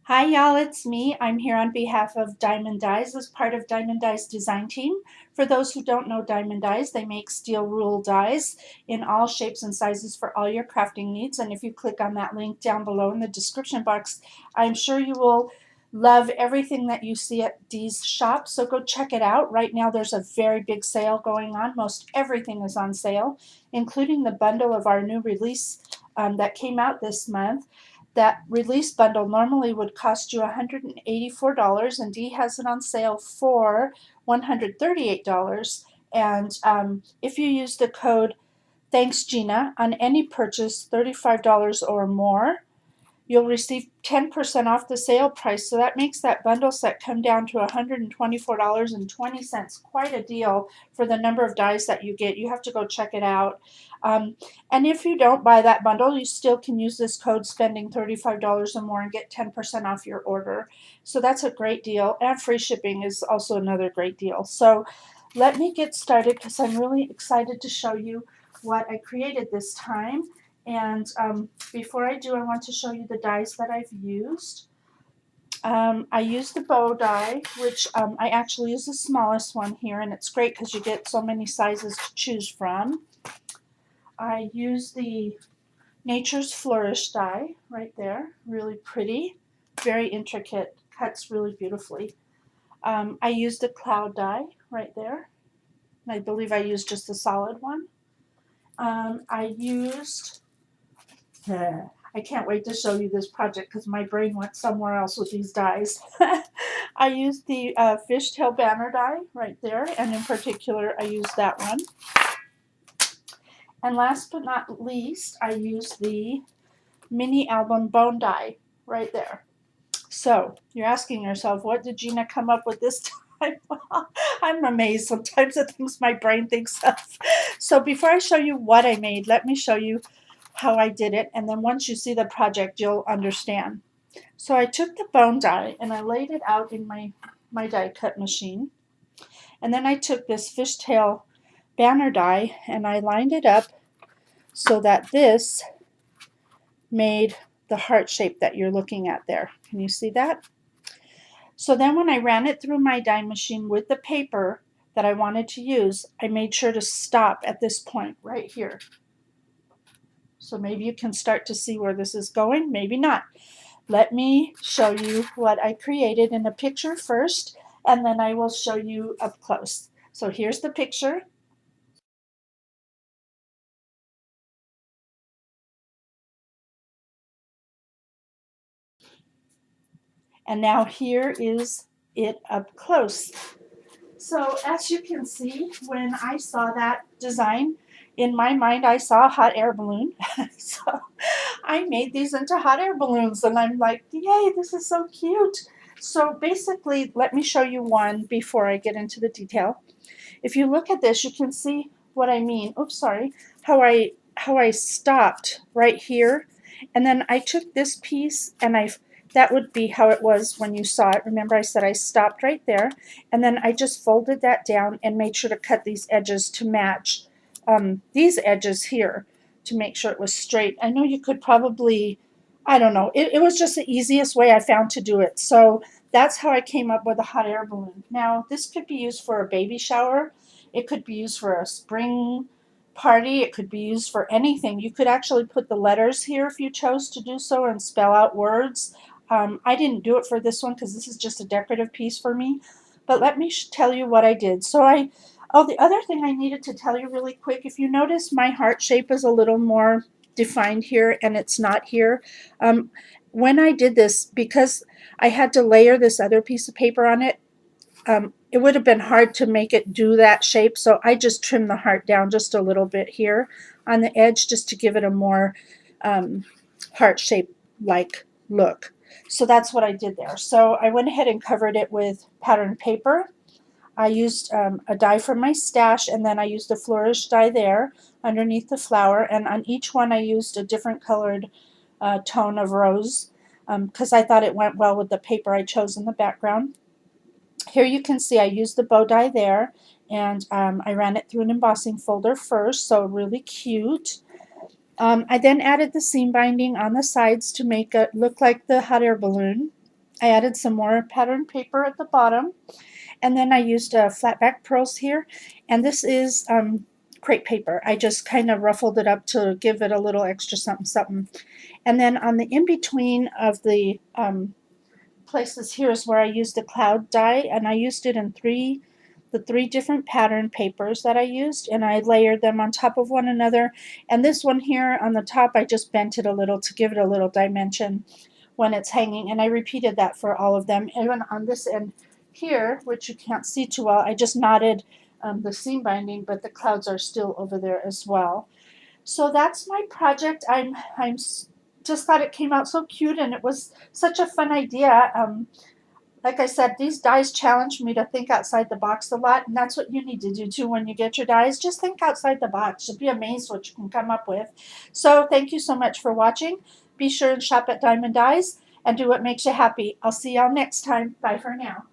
Hi y'all, it's me. I'm here on behalf of Diemond Dyes as part of Diemond Dyes design team. For those who don't know Diemond Dyes, they make steel rule dies in all shapes and sizes for all your crafting needs. And if you click on that link down below in the description box, I'm sure you will love everything that you see at Dee's shop. So go check it out. Right now there's a very big sale going on. Most everything is on sale, including the bundle of our new release that came out this month. That release bundle normally would cost you $184, and Dee has it on sale for $138. And if you use the code Thanks Gina on any purchase $35 or more, you'll receive 10% off the sale price. So that makes that bundle set come down to $124.20. Quite a deal for the number of dies that you get. You have to go check it out. And if you don't buy that bundle, you still can use this code spending $35 or more and get 10% off your order. So that's a great deal. And free shipping is also another great deal. So let me get started because I'm really excited to show you what I created this time. And before I do, I want to show you the dies that I've used. I used the bow die, which I actually use the smallest one here, and it's great because you get so many sizes to choose from. I used the Nature's Flourish die right there, really pretty, very intricate, cuts really beautifully. I used the cloud die right there. I believe I used just the solid one. I used I can't wait to show you this project because my brain went somewhere else with these dies. I used the fishtail banner die right there, and in particular I used that one. And last but not least, I used the mini album bone die right there. So you're asking yourself, what did Gina come up with this time? Well, I'm amazed sometimes at things my brain thinks of. So before I show you what I made, let me show you how I did it, and then once you see the project you'll understand. So I took the bone die and I laid it out in my die cut machine, and then I took this fishtail banner die and I lined it up so that this made the heart shape that you're looking at there. Can you see that? So then when I ran it through my die machine with the paper that I wanted to use, I made sure to stop at this point right here. So maybe you can start to see where this is going, maybe not. Let me show you what I created in a picture first, and then I will show you up close. So here's the picture. And now here is it up close. So as you can see, when I saw that design, in my mind I saw a hot air balloon. So I made these into hot air balloons, and I'm like, yay, this is so cute. So basically, let me show you one before I get into the detail. If you look at this, you can see what I mean. Oops, sorry. How I stopped right here, and then I took this piece and that would be how it was when you saw it. Remember I said I stopped right there, and then I just folded that down and made sure to cut these edges to match these edges here to make sure it was straight. I know you could probably, I don't know, it was just the easiest way I found to do it. So that's how I came up with a hot air balloon. Now this could be used for a baby shower. It could be used for a spring party. It could be used for anything. You could actually put the letters here if you chose to do so and spell out words. I didn't do it for this one because this is just a decorative piece for me. But let me tell you what I did. So the other thing I needed to tell you really quick, if you notice my heart shape is a little more defined here and it's not here. When I did this, because I had to layer this other piece of paper on it, it would have been hard to make it do that shape, so I just trimmed the heart down just a little bit here on the edge just to give it a more heart shape like look. So that's what I did there. So I went ahead and covered it with patterned paper. I used a die from my stash, and then I used the flourish die there underneath the flower, and on each one I used a different colored tone of rose because I thought it went well with the paper I chose in the background. Here you can see I used the bow die there, and I ran it through an embossing folder first, so really cute. I then added the seam binding on the sides to make it look like the hot air balloon. I added some more pattern paper at the bottom, and then I used flat back pearls here, and this is crepe paper. I just kind of ruffled it up to give it a little extra something something. And then on the in-between of the places here is where I used the cloud die, and I used it in the three different pattern papers that I used, and I layered them on top of one another. And this one here on the top, I just bent it a little to give it a little dimension when it's hanging, and I repeated that for all of them. Even on this end here, which you can't see too well, I just knotted the seam binding, but the clouds are still over there as well. So that's my project. I'm just thought it came out so cute, and it was such a fun idea. Like I said, these dies challenged me to think outside the box a lot, and that's what you need to do too when you get your dies. Just think outside the box. You'll be amazed what you can come up with. So thank you so much for watching. Be sure and shop at Diamond Dies and do what makes you happy. I'll see y'all next time. Bye for now.